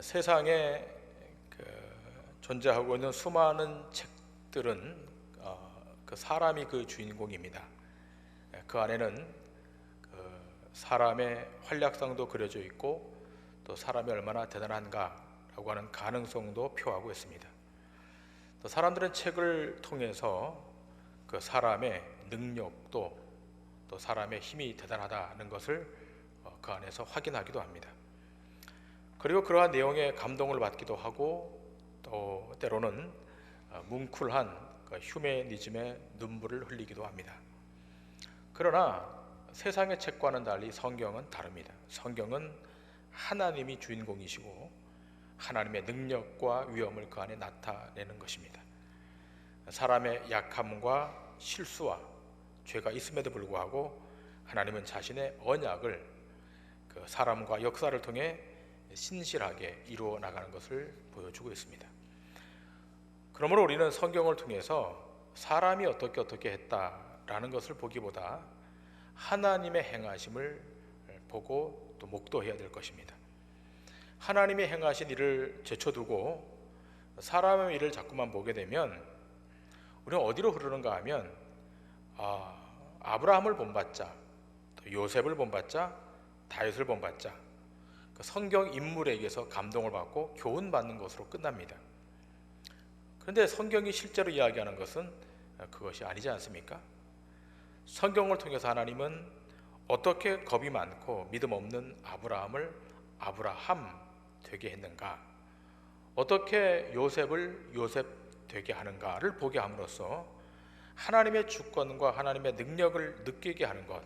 세상에 존재하고 있는 수많은 책들은 그 사람이 그 주인공입니다. 그 안에는 사람의 활약상도 그려져 있고 또 사람이 얼마나 대단한가라고 하는 가능성도 표하고 있습니다. 또 사람들은 책을 통해서 그 사람의 능력도 또 사람의 힘이 대단하다는 것을 그 안에서 확인하기도 합니다. 그리고 그러한 내용에 감동을 받기도 하고 또 때로는 뭉클한 그 휴머니즘의 눈물을 흘리기도 합니다. 그러나 세상의 책과는 달리 성경은 다릅니다. 성경은 하나님이 주인공이시고 하나님의 능력과 위엄을 그 안에 나타내는 것입니다. 사람의 약함과 실수와 죄가 있음에도 불구하고 하나님은 자신의 언약을 그 사람과 역사를 통해 신실하게 이루어 나가는 것을 보여주고 있습니다. 그러므로 우리는 성경을 통해서 사람이 어떻게 했다라는 것을 보기보다 하나님의 행하심을 보고 또 목도해야 될 것입니다. 하나님이 행하신 일을 제쳐두고 사람의 일을 자꾸만 보게 되면 우리는 어디로 흐르는가 하면 아브라함을 본받자, 또 요셉을 본받자, 다윗을 본받자, 그 성경 인물에게서 감동을 받고 교훈받는 것으로 끝납니다. 그런데 성경이 실제로 이야기하는 것은 그것이 아니지 않습니까? 성경을 통해서 하나님은 어떻게 겁이 많고 믿음 없는 아브라함을 아브라함 되게 했는가, 어떻게 요셉을 요셉 되게 하는가를 보게 함으로써 하나님의 주권과 하나님의 능력을 느끼게 하는 것,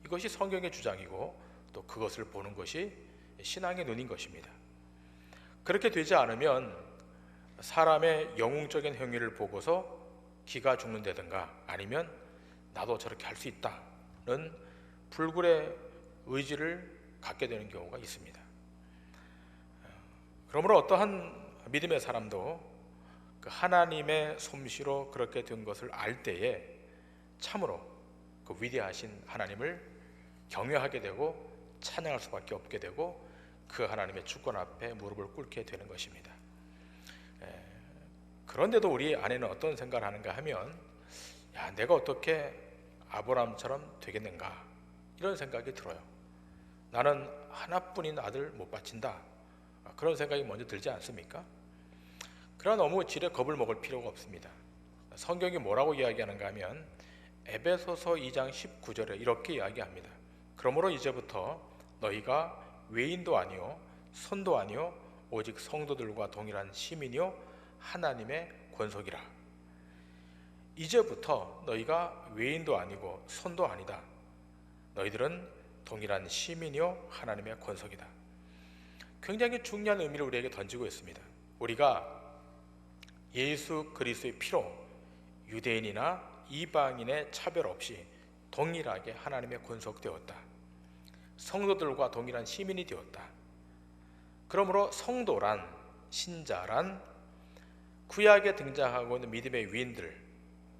이것이 성경의 주장이고 또 그것을 보는 것이 신앙의 눈인 것입니다. 그렇게 되지 않으면 사람의 영웅적인 행위를 보고서 기가 죽는다든가 아니면 나도 저렇게 할 수 있다는 불굴의 의지를 갖게 되는 경우가 있습니다. 그러므로 어떠한 믿음의 사람도 그 하나님의 솜씨로 그렇게 된 것을 알 때에 참으로 그 위대하신 하나님을 경외하게 되고 찬양할 수밖에 없게 되고 그 하나님의 주권 앞에 무릎을 꿇게 되는 것입니다. 그런데도 우리 안에는 어떤 생각을 하는가 하면 내가 어떻게 아브라함처럼 되겠는가, 이런 생각이 들어요. 나는 하나뿐인 아들 못 바친다, 그런 생각이 먼저 들지 않습니까? 그러나 너무 지레 겁을 먹을 필요가 없습니다. 성경이 뭐라고 이야기하는가 하면 에베소서 2장 19절에 이렇게 이야기합니다. 그러므로 이제부터 너희가 외인도 아니요 손도 아니요 오직 성도들과 동일한 시민이요 하나님의 권속이라. 이제부터 너희가 외인도 아니고 손도 아니다. 너희들은 동일한 시민이요 하나님의 권속이다. 굉장히 중요한 의미를 우리에게 던지고 있습니다. 우리가 예수 그리스도의 피로 유대인이나 이방인의 차별 없이 동일하게 하나님의 권속되었다. 성도들과 동일한 시민이 되었다. 그러므로 성도란, 신자란 구약에 등장하고 있는 믿음의 위인들,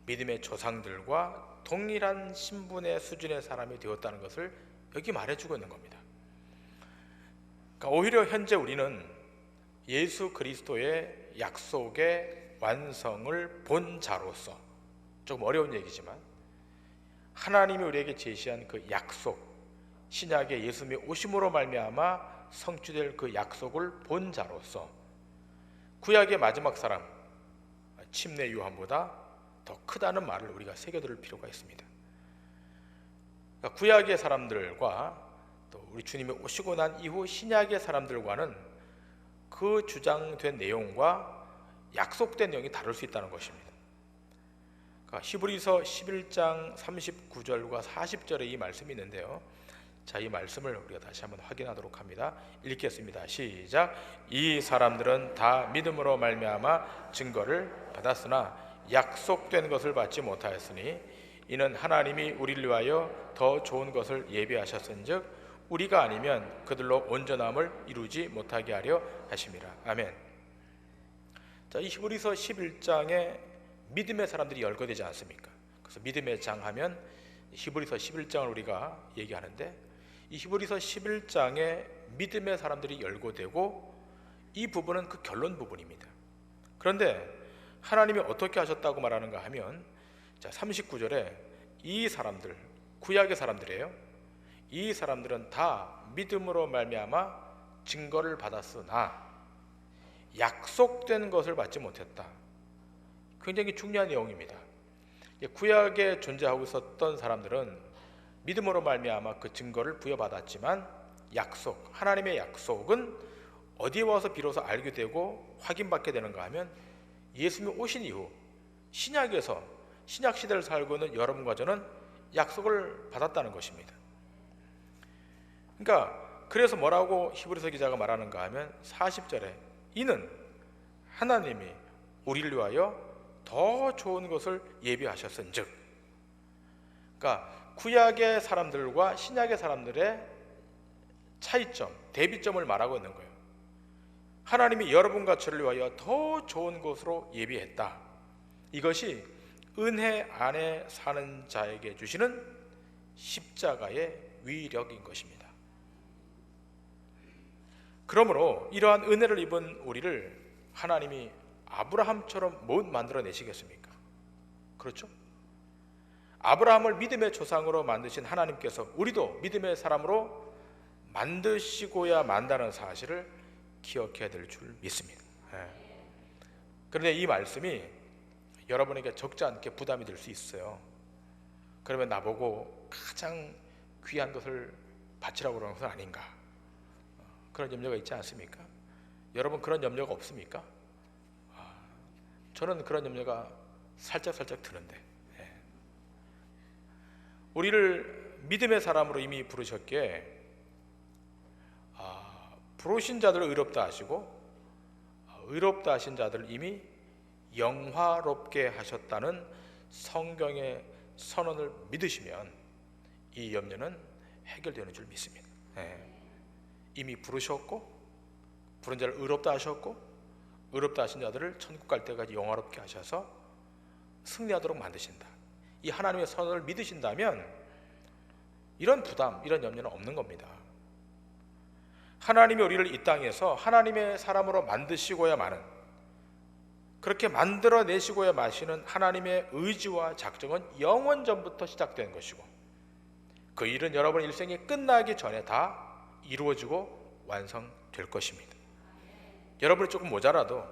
믿음의 조상들과 동일한 신분의 수준의 사람이 되었다는 것을 여기 말해주고 있는 겁니다. 그러니까 오히려 현재 우리는 예수 그리스도의 약속의 완성을 본 자로서, 조금 어려운 얘기지만 하나님이 우리에게 제시한 그 약속, 신약의 예수님의 오심으로 말미암아 성취될 그 약속을 본 자로서 구약의 마지막 사람 침례 요한보다 더 크다는 말을 우리가 새겨들을 필요가 있습니다. 그러니까 구약의 사람들과 또 우리 주님이 오시고 난 이후 신약의 사람들과는 그 주장된 내용과 약속된 내용이 다를 수 있다는 것입니다. 그러니까 히브리서 11장 39절과 40절에 이 말씀이 있는데요. 자, 이 말씀을 우리가 다시 한번 확인하도록 합니다. 읽겠습니다. 시작. 이 사람들은 다 믿음으로 말미암아 증거를 받았으나 약속된 것을 받지 못하였으니 이는 하나님이 우리를 위하여 더 좋은 것을 예비하셨은즉 우리가 아니면 그들로 온전함을 이루지 못하게 하려 하심이라. 아멘. 자, 이 히브리서 11장에 믿음의 사람들이 열거되지 않습니까? 그래서 믿음의 장 하면 히브리서 11장을 우리가 얘기하는데 이 히브리서 11장에 믿음의 사람들이 열거되고 이 부분은 그 결론 부분입니다. 그런데 하나님이 어떻게 하셨다고 말하는가 하면, 자 39절에 이 사람들, 구약의 사람들이에요. 이 사람들은 다 믿음으로 말미암아 증거를 받았으나 약속된 것을 받지 못했다. 굉장히 중요한 내용입니다. 구약에 존재하고 있었던 사람들은 믿음으로 말미암아 그 증거를 부여받았지만 약속, 하나님의 약속은 어디에 와서 비로소 알게 되고 확인받게 되는가 하면 예수님이 오신 이후 신약에서, 신약 시대를 살고 있는 여러분과 저는 약속을 받았다는 것입니다. 그러니까 그래서 뭐라고 히브리서 기자가 말하는가 하면 40절에 이는 하나님이 우리를 위하여 더 좋은 것을 예비하셨은즉, 그러니까 구약의 사람들과 신약의 사람들의 차이점, 대비점을 말하고 있는 거예요. 하나님이 여러분과 저를 위하여 더 좋은 것으로 예비했다. 이것이 은혜 안에 사는 자에게 주시는 십자가의 위력인 것입니다. 그러므로 이러한 은혜를 입은 우리를 하나님이 아브라함처럼 못 만들어내시겠습니까? 그렇죠? 아브라함을 믿음의 조상으로 만드신 하나님께서 우리도 믿음의 사람으로 만드시고야 만다는 사실을 기억해야 될 줄 믿습니다. 그런데 이 말씀이 여러분에게 적지 않게 부담이 될 수 있어요. 그러면 나보고 가장 귀한 것을 바치라고 그러는 것은 아닌가? 그런 염려가 있지 않습니까? 여러분 그런 염려가 없습니까? 저는 그런 염려가 살짝 드는데, 우리를 믿음의 사람으로 이미 부르셨기에 부르신 자들을 의롭다 하시고 의롭다 하신 자들을 이미 영화롭게 하셨다는 성경의 선언을 믿으시면 이 염려는 해결되는 줄 믿습니다. 이미 부르셨고 부른 자를 의롭다 하셨고 의롭다 하신 자들을 천국 갈 때까지 영화롭게 하셔서 승리하도록 만드신다. 이 하나님의 선언을 믿으신다면 이런 부담, 이런 염려는 없는 겁니다. 하나님이 우리를 이 땅에서 하나님의 사람으로 만드시고야만은, 그렇게 만들어내시고야 마시는 하나님의 의지와 작정은 영원 전부터 시작된 것이고 그 일은 여러분의 일생이 끝나기 전에 다 이루어지고 완성될 것입니다. 여러분이 조금 모자라도,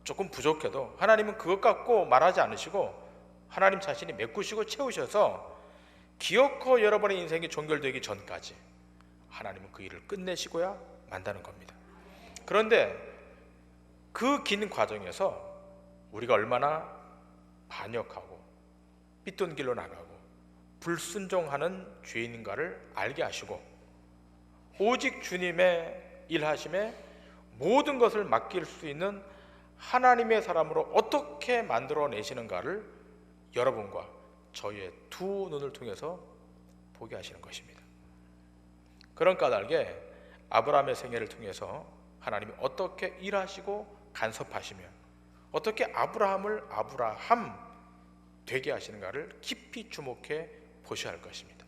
조금 부족해도 하나님은 그것 갖고 말하지 않으시고 하나님 자신이 메꾸시고 채우셔서 기어코 여러분의 인생이 종결되기 전까지 하나님은 그 일을 끝내시고야 만다는 겁니다. 그런데 그 긴 과정에서 우리가 얼마나 반역하고 삐뚤 길로 나가고 불순종하는 죄인인가를 알게 하시고 오직 주님의 일하심에 모든 것을 맡길 수 있는 하나님의 사람으로 어떻게 만들어내시는가를 여러분과 저희의 두 눈을 통해서 보게 하시는 것입니다. 그런 까닭에 아브라함의 생애를 통해서 하나님이 어떻게 일하시고 간섭하시며 어떻게 아브라함을 아브라함 되게 하시는가를 깊이 주목해 보셔야 할 것입니다.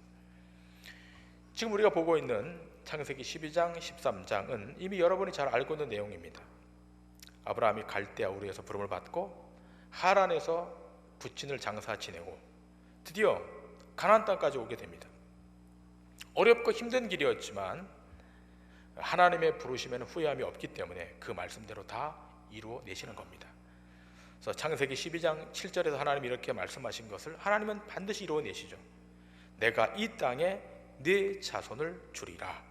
지금 우리가 보고 있는 창세기 12장, 13장은 이미 여러분이 잘 알고 있는 내용입니다. 아브라함이 갈대아 우르에서 부름을 받고 하란에서 부친을 장사 지내고 드디어 가나안 땅까지 오게 됩니다. 어렵고 힘든 길이었지만 하나님의 부르심에는 후회함이 없기 때문에 그 말씀대로 다 이루어내시는 겁니다. 그래서 창세기 12장 7절에서 하나님이 이렇게 말씀하신 것을 하나님은 반드시 이루어내시죠. 내가 이 땅에 네 자손을 주리라,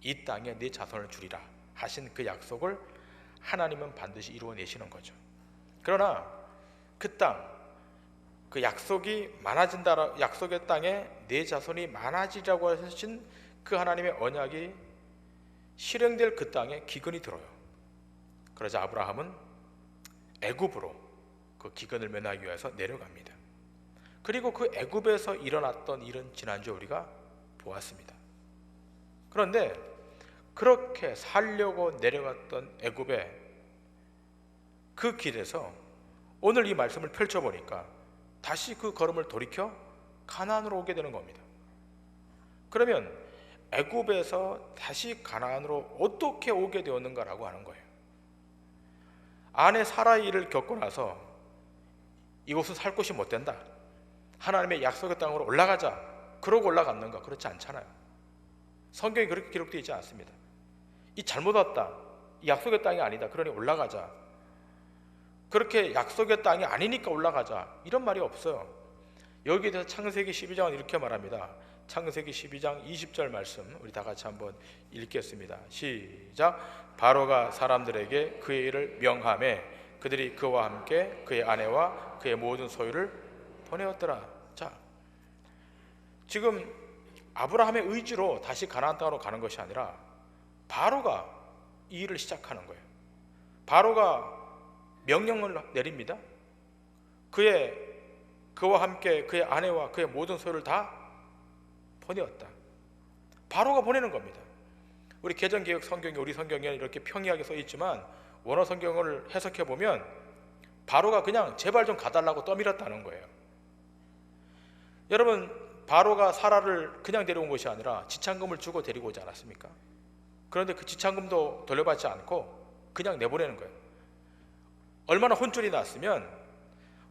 이 땅에 네 자손을 주리라 하신 그 약속을 하나님은 반드시 이루어내시는 거죠. 그러나 그 땅, 그 약속이 많아진다, 약속의 땅에 네 자손이 많아지라고 하신 그 하나님의 언약이 실행될 그 땅에 기근이 들어요. 그러자 아브라함은 애굽으로 그 기근을 면하기 위해서 내려갑니다. 그리고 그 애굽에서 일어났던 일은 지난주에 우리가 보았습니다. 그런데 그렇게 살려고 내려갔던 애굽의 그 길에서 오늘 이 말씀을 펼쳐보니까 다시 그 걸음을 돌이켜 가나안으로 오게 되는 겁니다. 그러면 애굽에서 다시 가나안으로 어떻게 오게 되었는가라고 하는 거예요. 아내 사라이를 겪고 나서 이곳은 살 곳이 못 된다, 하나님의 약속의 땅으로 올라가자, 그러고 올라갔는가? 그렇지 않잖아요. 성경이 그렇게 기록되어 있지 않습니다. 이 잘못 왔다, 이 약속의 땅이 아니다, 그러니 올라가자, 그렇게 약속의 땅이 아니니까 올라가자, 이런 말이 없어요. 여기에 대해서 창세기 12장은 이렇게 말합니다. 창세기 12장 20절 말씀 우리 다 같이 한번 읽겠습니다. 시작. 바로가 사람들에게 그의 일을 명하매 그들이 그와 함께 그의 아내와 그의 모든 소유를 보내었더라. 자, 지금 아브라함의 의지로 다시 가나안 땅으로 가는 것이 아니라 바로가 이 일을 시작하는 거예요. 바로가 명령을 내립니다. 그와 함께 그의 아내와 그의 모든 소유를 다 보내었다. 바로가 보내는 겁니다. 우리 개정개혁 성경이, 우리 성경에 이렇게 평이하게 써 있지만 원어 성경을 해석해 보면 바로가 그냥 제발 좀 가달라고 떠밀었다는 거예요. 여러분, 바로가 사라를 그냥 데려온 것이 아니라 지참금을 주고 데리고 오지 않았습니까? 그런데 그 지참금도 돌려받지 않고 그냥 내보내는 거예요. 얼마나 혼쭐이 났으면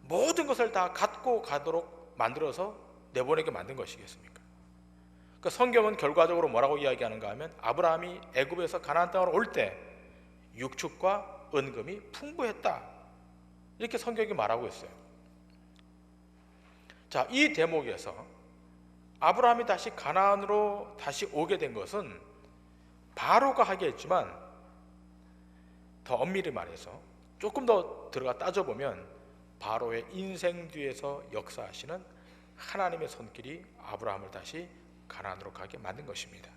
모든 것을 다 갖고 가도록 만들어서 내보내게 만든 것이겠습니까? 그 성경은 결과적으로 뭐라고 이야기하는가 하면 아브라함이 애굽에서 가나안 땅으로 올 때 육축과 은금이 풍부했다, 이렇게 성경이 말하고 있어요. 자, 이 대목에서 아브라함이 다시 가나안으로 다시 오게 된 것은 바로가 하게 했지만 더 엄밀히 말해서 조금 더 들어가 따져보면 바로의 인생 뒤에서 역사하시는 하나님의 손길이 아브라함을 다시 가나안으로 가게 만든 것입니다.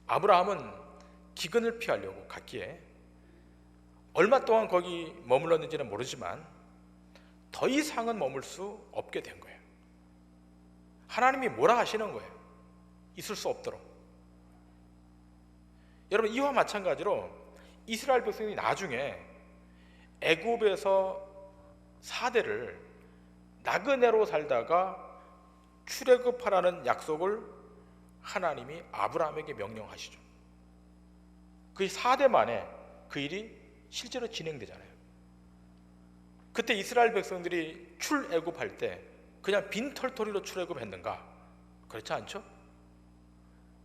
아브라함은 기근을 피하려고 갔기에 얼마 동안 거기 머물렀는지는 모르지만 더 이상은 머물 수 없게 된 거예요. 하나님이 뭐라 하시는 거예요. 있을 수 없도록. 여러분, 이와 마찬가지로 이스라엘 백성이 나중에 애굽에서 4대를 나그네로 살다가 출애굽하라는 약속을 하나님이 아브라함에게 명령하시죠. 그 4대 만에 그 일이 실제로 진행되잖아요. 그때 이스라엘 백성들이 출애굽할 때 그냥 빈털터리로 출애굽했는가? 그렇지 않죠?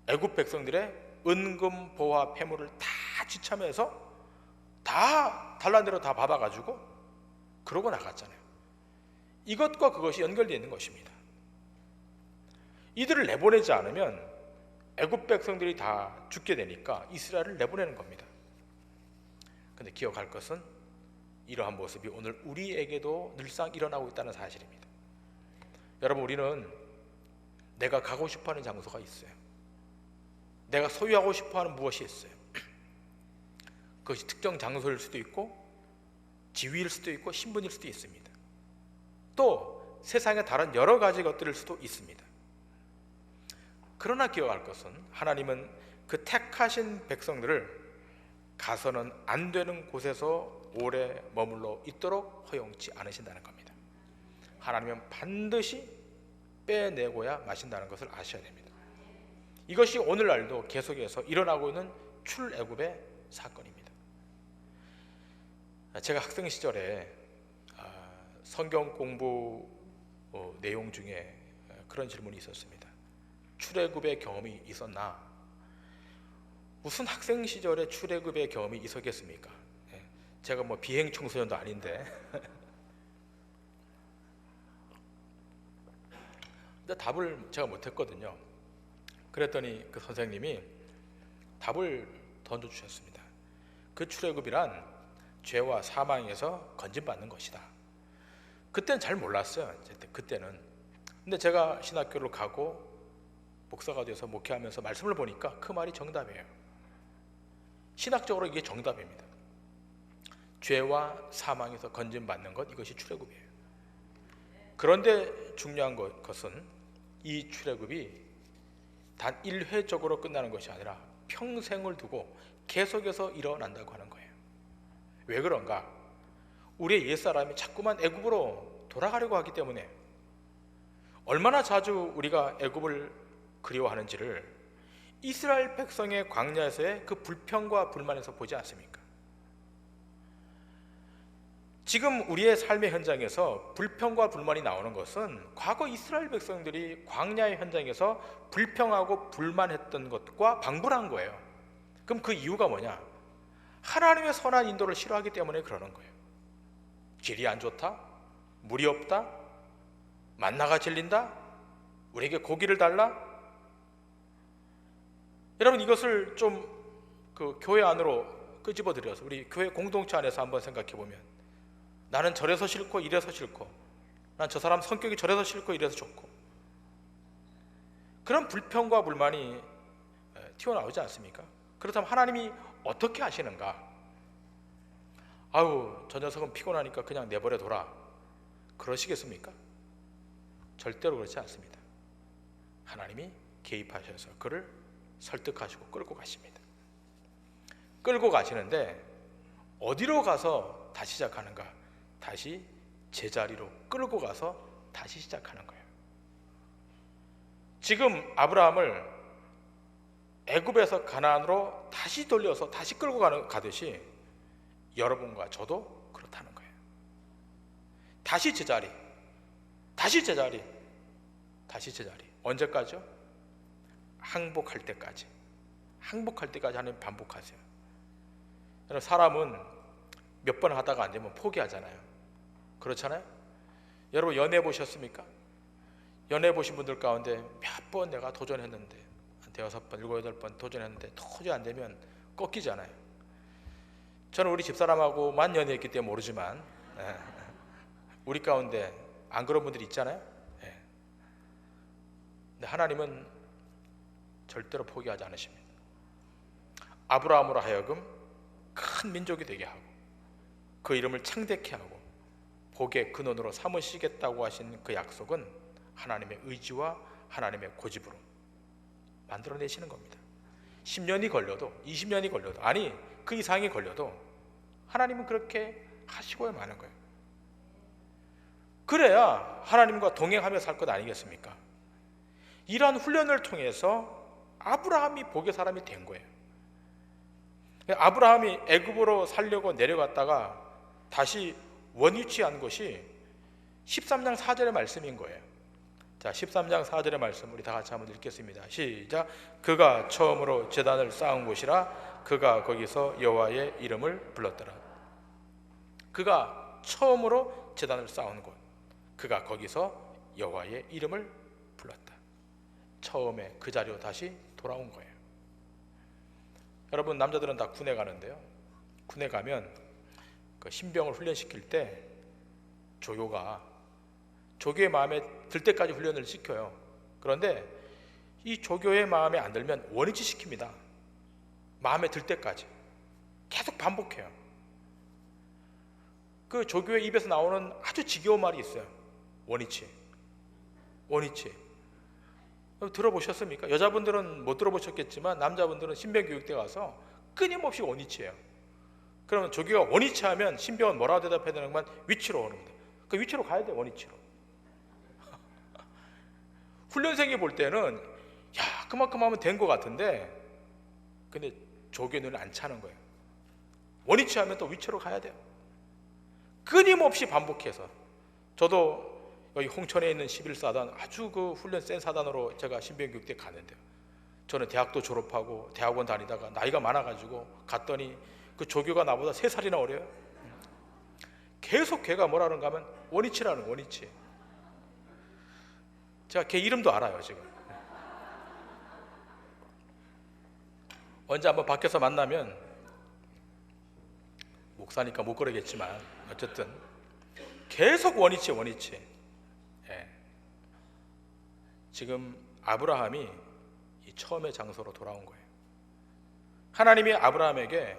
애굽 백성들의 은금, 보화, 폐물을 다 지참해서 다 달란 대로 다 받아가지고 그러고 나갔잖아요. 이것과 그것이 연결되어 있는 것입니다. 이들을 내보내지 않으면 애굽 백성들이 다 죽게 되니까 이스라엘을 내보내는 겁니다. 그런데 기억할 것은 이러한 모습이 오늘 우리에게도 늘상 일어나고 있다는 사실입니다. 여러분, 우리는 내가 가고 싶어하는 장소가 있어요. 내가 소유하고 싶어하는 무엇이 있어요. 그것이 특정 장소일 수도 있고 지위일 수도 있고 신분일 수도 있습니다. 또 세상의 다른 여러 가지 것들일 수도 있습니다. 그러나 기억할 것은 하나님은 그 택하신 백성들을 가서는 안 되는 곳에서 오래 머물러 있도록 허용치 않으신다는 겁니다. 하나님은 반드시 빼내고야 마신다는 것을 아셔야 됩니다. 이것이 오늘날도 계속해서 일어나고 있는 출애굽의 사건입니다. 제가 학생 시절에 성경 공부 내용 중에 그런 질문이 있었습니다. 출애굽의 경험이 있었나? 무슨 학생 시절에 출애굽의 경험이 있었겠습니까? 제가 뭐 비행 청소년도 아닌데. 근데 답을 제가 못했거든요. 그랬더니 그 선생님이 답을 던져주셨습니다. 그 출애굽이란 죄와 사망에서 건진받는 것이다. 그때는 잘 몰랐어요. 그때는. 근데 제가 신학교를 가고 목사가 돼서 목회하면서 말씀을 보니까 그 말이 정답이에요. 신학적으로 이게 정답입니다. 죄와 사망에서 건진받는 것, 이것이 출애굽이에요. 그런데 중요한 것은 이 출애굽이 단 1회적으로 끝나는 것이 아니라 평생을 두고 계속해서 일어난다고 하는 거예요. 왜 그런가? 우리의 옛사람이 자꾸만 애굽으로 돌아가려고 하기 때문에. 얼마나 자주 우리가 애굽을 그리워하는지를 이스라엘 백성의 광야에서의 그 불평과 불만에서 보지 않습니까? 지금 우리의 삶의 현장에서 불평과 불만이 나오는 것은 과거 이스라엘 백성들이 광야의 현장에서 불평하고 불만했던 것과 방불한 거예요. 그럼 그 이유가 뭐냐? 하나님의 선한 인도를 싫어하기 때문에 그러는 거예요. 길이 안 좋다, 물이 없다, 만나가 질린다, 우리에게 고기를 달라. 여러분, 이것을 좀 그 교회 안으로 끄집어들여서 우리 교회 공동체 안에서 한번 생각해 보면, 나는 저래서 싫고 이래서 싫고, 난 저 사람 성격이 저래서 싫고 이래서 좋고, 그런 불평과 불만이 튀어나오지 않습니까? 그렇다면 하나님이 어떻게 하시는가? 아우, 저 녀석은 피곤하니까 그냥 내버려 둬라, 그러시겠습니까? 절대로 그렇지 않습니다. 하나님이 개입하셔서 그를 설득하시고 끌고 가십니다. 끌고 가시는데 어디로 가서 다시 시작하는가? 다시 제자리로 끌고 가서 다시 시작하는 거예요. 지금 아브라함을 애굽에서 가나안으로 다시 돌려서 다시 끌고 가듯이 여러분과 저도 그렇다는 거예요. 다시 제자리, 다시 제자리, 다시 제자리. 언제까지요? 항복할 때까지. 항복할 때까지 하나님 반복하세요. 여러분, 사람은 몇 번 하다가 안 되면 포기하잖아요. 그렇잖아요? 여러분, 연애 보셨습니까? 연애 보신 분들 가운데 몇 번 내가 도전했는데, 한 6번, 7, 8번 도전했는데 도저히 안 되면 꺾이잖아요. 저는 우리 집사람하고만 연애했기 때문에 모르지만 우리 가운데 안 그런 분들이 있잖아요. 근데 하나님은 절대로 포기하지 않으십니다. 아브라함으로 하여금 큰 민족이 되게 하고 그 이름을 창대케 하고 복의 근원으로 삼으시겠다고 하신 그 약속은 하나님의 의지와 하나님의 고집으로 만들어내시는 겁니다. 10년이 걸려도, 20년이 걸려도, 아니 그 이상이 걸려도 하나님은 그렇게 하시고야 마는 거예요. 그래야 하나님과 동행하며 살 것 아니겠습니까? 이러한 훈련을 통해서 아브라함이 복의 사람이 된 거예요. 아브라함이 애굽으로 살려고 내려갔다가 다시 원위치한 것이 13장 4절의 말씀인 거예요. 자, 13장 4절의 말씀 우리 다 같이 한번 읽겠습니다. 시작. 그가 처음으로 제단을 쌓은 곳이라 그가 거기서 여호와의 이름을 불렀더라. 그가 처음으로 제단을 쌓은 곳, 그가 거기서 여호와의 이름을 불렀다. 처음에 그 자리로 다시 돌아온 거예요. 여러분, 남자들은 다 군에 가는데요, 군에 가면 그 신병을 훈련시킬 때 조교의 마음에 들 때까지 훈련을 시켜요. 그런데 이 조교의 마음에 안 들면 원위치 시킵니다. 마음에 들 때까지 계속 반복해요. 그 조교의 입에서 나오는 아주 지겨운 말이 있어요. 원위치. 들어보셨습니까? 여자분들은 못 들어보셨겠지만 남자분들은 신병 교육대 가서 끊임없이 원위치예요. 그러면 조교가 원위치하면 신병은 뭐라고 대답해야 되는 건 위치로 오는 겁니다. 그 위치로 가야 돼, 원위치로. 훈련생이 볼 때는 야, 그만큼 하면 된 것 같은데, 근데 조교의 눈을 안 차는 거예요. 원위치하면 또 위치로 가야 돼요. 끊임없이 반복해서. 저도 여기 홍천에 있는 11사단, 아주 그 훈련 센 사단으로 제가 신병교육대 가는데요, 저는 대학도 졸업하고 대학원 다니다가 나이가 많아가지고 갔더니 그 조교가 나보다 3살이나 어려요. 계속 걔가 뭐라는가 하면 원위치라는, 원위치. 제가 걔 이름도 알아요 지금. 언제 한번 밖에서 만나면, 목사니까 못 그러겠지만 어쨌든 계속 원위치. 예. 지금 아브라함이 이 처음의 장소로 돌아온 거예요. 하나님이 아브라함에게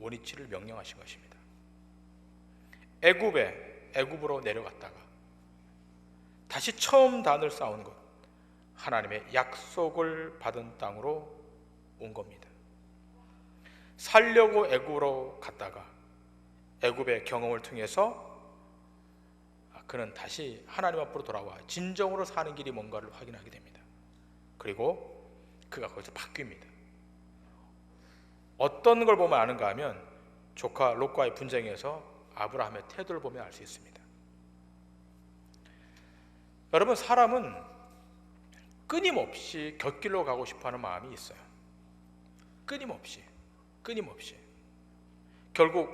원위치를 명령하신 것입니다. 애굽으로 내려갔다가 다시 처음 단을 쌓은 곳, 하나님의 약속을 받은 땅으로 온 겁니다. 살려고 애굽으로 갔다가 애굽의 경험을 통해서 그는 다시 하나님 앞으로 돌아와 진정으로 사는 길이 뭔가를 확인하게 됩니다. 그리고 그가 거기서 바뀝니다. 어떤 걸 보면 아는가 하면 조카 롯과의 분쟁에서 아브라함의 태도를 보면 알 수 있습니다. 여러분, 사람은 끊임없이 곁길로 가고 싶어하는 마음이 있어요. 끊임없이. 결국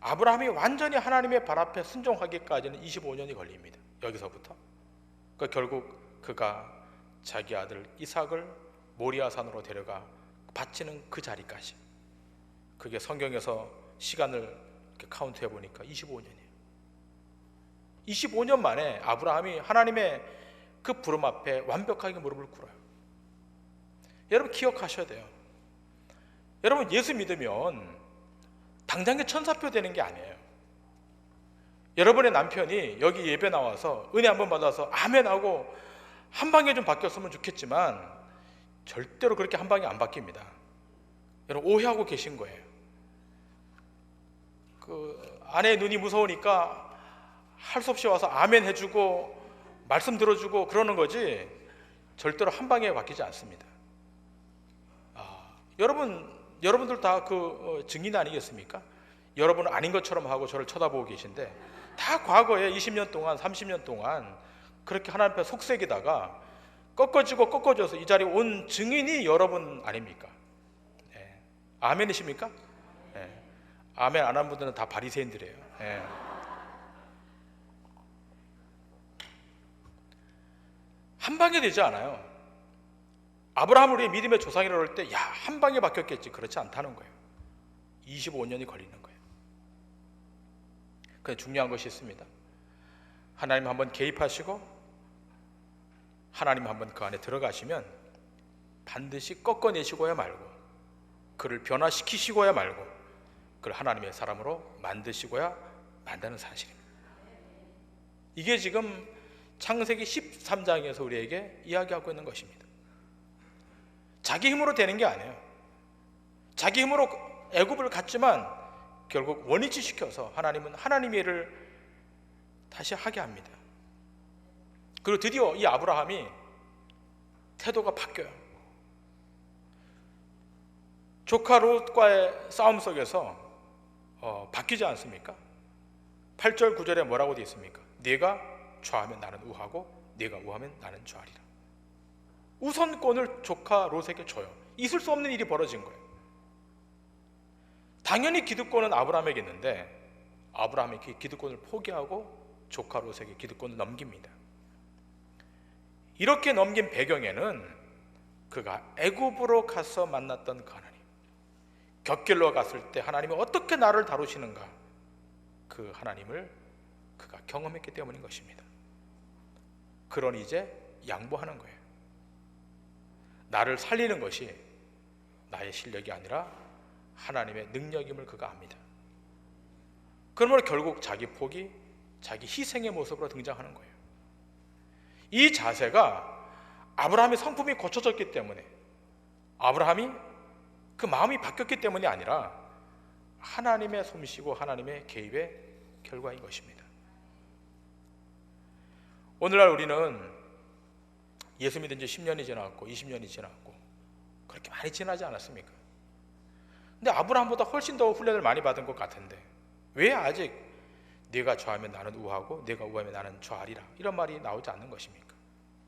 아브라함이 완전히 하나님의 발 앞에 순종하기까지는 25년이 걸립니다. 여기서부터. 그러니까 결국 그가 자기 아들 이삭을 모리아산으로 데려가 바치는 그 자리까지, 그게 성경에서 시간을 이렇게 카운트해 보니까 25년이에요. 25년 만에 아브라함이 하나님의 그 부름 앞에 완벽하게 무릎을 꿇어요. 여러분, 기억하셔야 돼요. 여러분, 예수 믿으면 당장에 천사표 되는 게 아니에요. 여러분의 남편이 여기 예배 나와서 은혜 한번 받아서 아멘 하고 한 방에 좀 바뀌었으면 좋겠지만 절대로 그렇게 한 방에 안 바뀝니다. 여러분, 오해하고 계신 거예요. 그 아내의 눈이 무서우니까 할 수 없이 와서 아멘 해주고 말씀 들어주고 그러는 거지 절대로 한 방에 바뀌지 않습니다. 여러분들 다 그 증인 아니겠습니까? 여러분은 아닌 것처럼 하고 저를 쳐다보고 계신데 다 과거에 20년 동안 30년 동안 그렇게 하나님 앞에 속삭이다가 꺾어져서 이 자리에 온 증인이 여러분 아닙니까? 네. 아멘이십니까? 네. 아멘 안 한 분들은 다 바리새인들이에요. 네. 한 방에 되지 않아요. 아브라함을 우리의 믿음의 조상이라고 할 때 야, 한 방에 바뀌었겠지. 그렇지 않다는 거예요. 25년이 걸리는 거예요. 근데 중요한 것이 있습니다. 하나님 한번 개입하시고 하나님 한번 그 안에 들어가시면 반드시 꺾어내시고야 말고 그를 변화시키시고야 말고 그를 하나님의 사람으로 만드시고야 만드는 사실입니다. 이게 지금 창세기 13장에서 우리에게 이야기하고 있는 것입니다. 자기 힘으로 되는 게 아니에요. 자기 힘으로 애굽을 갔지만 결국 원위치시켜서 하나님은 하나님의 일을 다시 하게 합니다. 그리고 드디어 이 아브라함이 태도가 바뀌어요. 조카 롯과의 싸움 속에서 바뀌지 않습니까? 8절 9절에 뭐라고 되어 있습니까? 네가 좌하면 나는 우하고 네가 우하면 나는 좌하리라. 우선권을 조카 롯에게 줘요. 있을 수 없는 일이 벌어진 거예요. 당연히 기득권은 아브라함에게 있는데 아브라함이 그 기득권을 포기하고 조카 롯에게 기득권을 넘깁니다. 이렇게 넘긴 배경에는 그가 애굽으로 가서 만났던 그 하나님, 곁길로 갔을 때 하나님이 어떻게 나를 다루시는가, 그 하나님을 그가 경험했기 때문인 것입니다. 그러니 이제 양보하는 거예요. 나를 살리는 것이 나의 실력이 아니라 하나님의 능력임을 그가 압니다. 그러므로 결국 자기 포기, 자기 희생의 모습으로 등장하는 거예요. 이 자세가 아브라함의 성품이 고쳐졌기 때문에, 아브라함이 그 마음이 바뀌었기 때문이 아니라 하나님의 솜씨고 하나님의 개입의 결과인 것입니다. 오늘날 우리는 예수 믿은 지 10년이 지났고 20년이 지났고 그렇게 많이 지나지 않았습니까? 근데 아브라함보다 훨씬 더 훈련을 많이 받은 것 같은데 왜 아직 네가 좌하면 나는 우하고 네가 우하면 나는 좌하리라 이런 말이 나오지 않는 것입니까?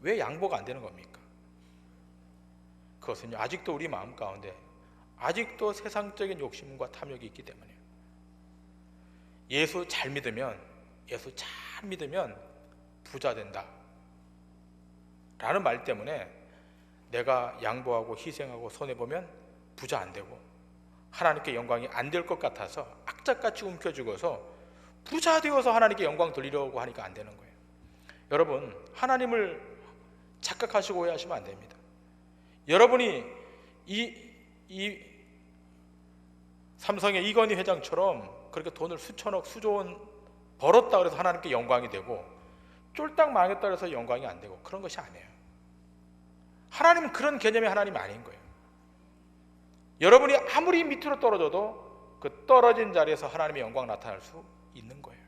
왜 양보가 안 되는 겁니까? 그것은요, 아직도 우리 마음 가운데 아직도 세상적인 욕심과 탐욕이 있기 때문이에요. 예수 잘 믿으면 부자 된다 라는 말 때문에 내가 양보하고 희생하고 손해보면 부자 안 되고 하나님께 영광이 안 될 것 같아서 악착같이 움켜쥐고서 부자 되어서 하나님께 영광 돌리려고 하니까 안 되는 거예요. 여러분, 하나님을 착각하시고 오해하시면 안 됩니다. 여러분이 이 삼성의 이건희 회장처럼 그렇게 돈을 수천억 수조원 벌었다 그래서 하나님께 영광이 되고 쫄딱 망했다 그래서 영광이 안 되고 그런 것이 아니에요. 하나님은 그런 개념의 하나님이 아닌 거예요. 여러분이 아무리 밑으로 떨어져도 그 떨어진 자리에서 하나님의 영광 나타날 수 있는 거예요.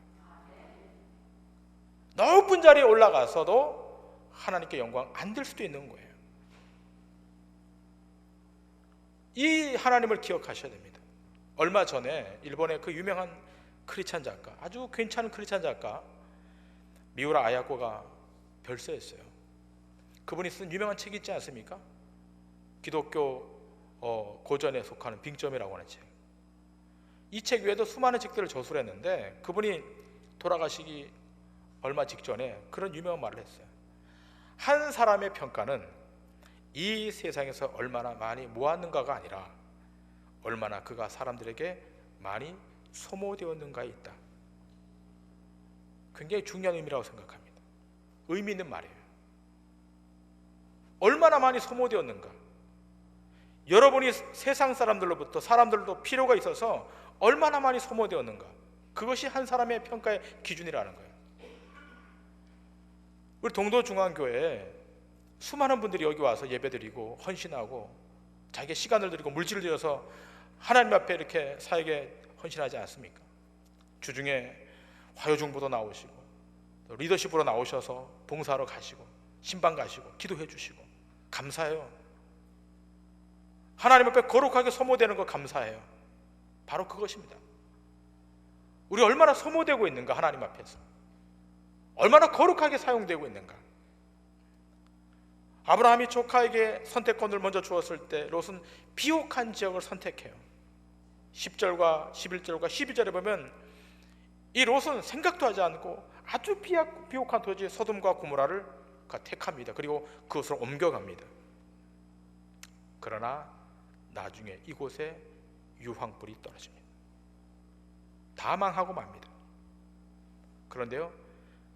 높은 자리에 올라가서도 하나님께 영광 안 될 수도 있는 거예요. 이 하나님을 기억하셔야 됩니다. 얼마 전에 일본의 그 유명한 크리스찬 작가, 아주 괜찮은 크리스찬 작가 미우라 아야코가 별세했어요. 그분이 쓴 유명한 책이 있지 않습니까? 기독교 고전에 속하는 빙점이라고 하는 책. 이 책 외에도 수많은 책들을 저술을 했는데 그분이 돌아가시기 얼마 직전에 그런 유명한 말을 했어요. 한 사람의 평가는 이 세상에서 얼마나 많이 모았는가가 아니라 얼마나 그가 사람들에게 많이 소모되었는가에 있다. 굉장히 중요한 의미라고 생각합니다. 의미 있는 말이에요. 얼마나 많이 소모되었는가. 여러분이 세상 사람들로부터 사람들도 필요가 있어서 얼마나 많이 소모되었는가. 그것이 한 사람의 평가의 기준이라는 거예요. 우리 동도중앙교회에 수많은 분들이 여기 와서 예배드리고 헌신하고 자기의 시간을 들이고 물질을 들여서 하나님 앞에 이렇게 사역에 헌신하지 않습니까? 주중에 화요중보도 나오시고 리더십으로 나오셔서 봉사하러 가시고 신방 가시고 기도해 주시고 감사해요. 하나님 앞에 거룩하게 소모되는 거 감사해요. 바로 그것입니다. 우리 얼마나 소모되고 있는가, 하나님 앞에서 얼마나 거룩하게 사용되고 있는가. 아브라함이 조카에게 선택권을 먼저 주었을 때 롯은 비옥한 지역을 선택해요. 10절과 11절과 12절에 보면 이 롯은 생각도 하지 않고 아주 비옥한 토지 소돔과 고모라를 택합니다. 그리고 그것으로 옮겨갑니다. 그러나 나중에 이곳에 유황불이 떨어집니다. 다 망하고 맙니다. 그런데요,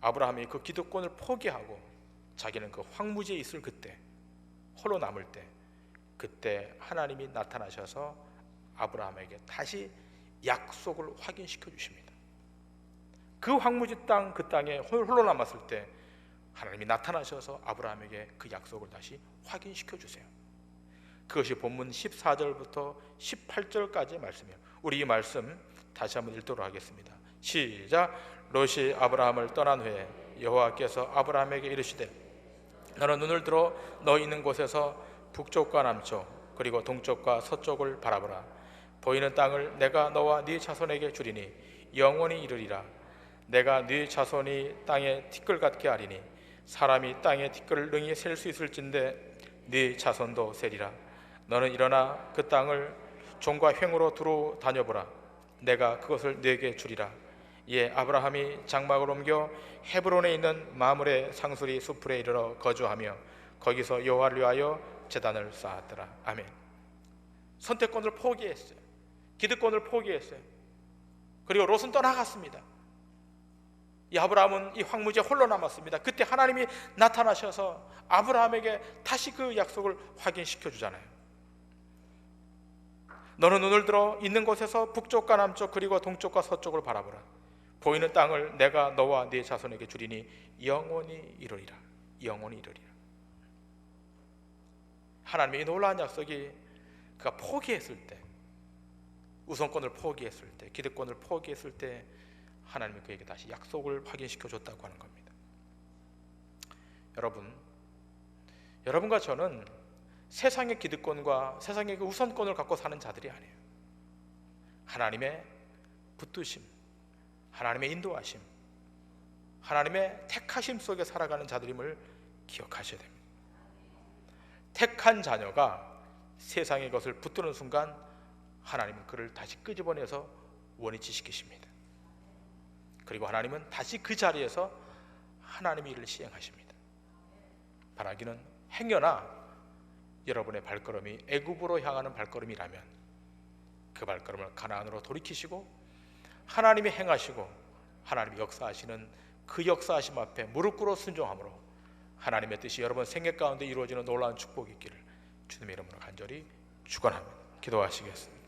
아브라함이 그 기득권을 포기하고 자기는 그 황무지에 있을 그때, 홀로 남을 때, 그때 하나님이 나타나셔서 아브라함에게 다시 약속을 확인시켜 주십니다. 그 황무지 땅, 그 땅에 홀로 남았을 때 하나님이 나타나셔서 아브라함에게 그 약속을 다시 확인시켜 주세요. 그것이 본문 14절부터 18절까지의 말씀이에요. 우리 이 말씀 다시 한번 읽도록 하겠습니다. 시작. 롯이 아브라함을 떠난 후에 여호와께서 아브라함에게 이르시되 너는 눈을 들어 너 있는 곳에서 북쪽과 남쪽 그리고 동쪽과 서쪽을 바라보라. 보이는 땅을 내가 너와 네 자손에게 주리니 영원히 이르리라. 내가 네 자손이 땅에 티끌 같게 하리니 사람이 땅에 티끌을 능히 셀 수 있을진데 네 자손도 세리라. 너는 일어나 그 땅을 종과 횡으로 두루 다녀보라. 내가 그것을 네게 주리라. 이에 아브라함이 장막을 옮겨 헤브론에 있는 마므레 상수리 수풀에 이르러 거주하며 거기서 여호와를 위하여 제단을 쌓았더라. 아멘. 선택권을 포기했어요. 기득권을 포기했어요. 그리고 롯은 떠나갔습니다. 이 아브라함은 이 황무지에 홀로 남았습니다. 그때 하나님이 나타나셔서 아브라함에게 다시 그 약속을 확인시켜 주잖아요. 너는 눈을 들어 있는 곳에서 북쪽과 남쪽 그리고 동쪽과 서쪽을 바라보라. 보이는 땅을 내가 너와 네 자손에게 주리니 영원히 이루리라. 영원히 이루리라. 하나님의 이 놀라운 약속이 그가 포기했을 때, 우선권을 포기했을 때, 기득권을 포기했을 때 하나님이 그에게 다시 약속을 확인시켜 줬다고 하는 겁니다. 여러분과 저는 세상의 기득권과 세상의 그 우선권을 갖고 사는 자들이 아니에요. 하나님의 붙드심, 하나님의 인도하심, 하나님의 택하심 속에 살아가는 자들임을 기억하셔야 됩니다. 택한 자녀가 세상의 것을 붙드는 순간 하나님은 그를 다시 끄집어내서 원위치시키십니다. 그리고 하나님은 다시 그 자리에서 하나님의 일을 시행하십니다. 바라기는 행여나 여러분의 발걸음이 애굽으로 향하는 발걸음이라면 그 발걸음을 가나안으로 돌이키시고 하나님이 행하시고 하나님이 역사하시는 그 역사하심 앞에 무릎 꿇어 순종함으로 하나님의 뜻이 여러분 생애 가운데 이루어지는 놀라운 축복이 있기를 주님의 이름으로 간절히 축원합니다. 기도하시겠습니다.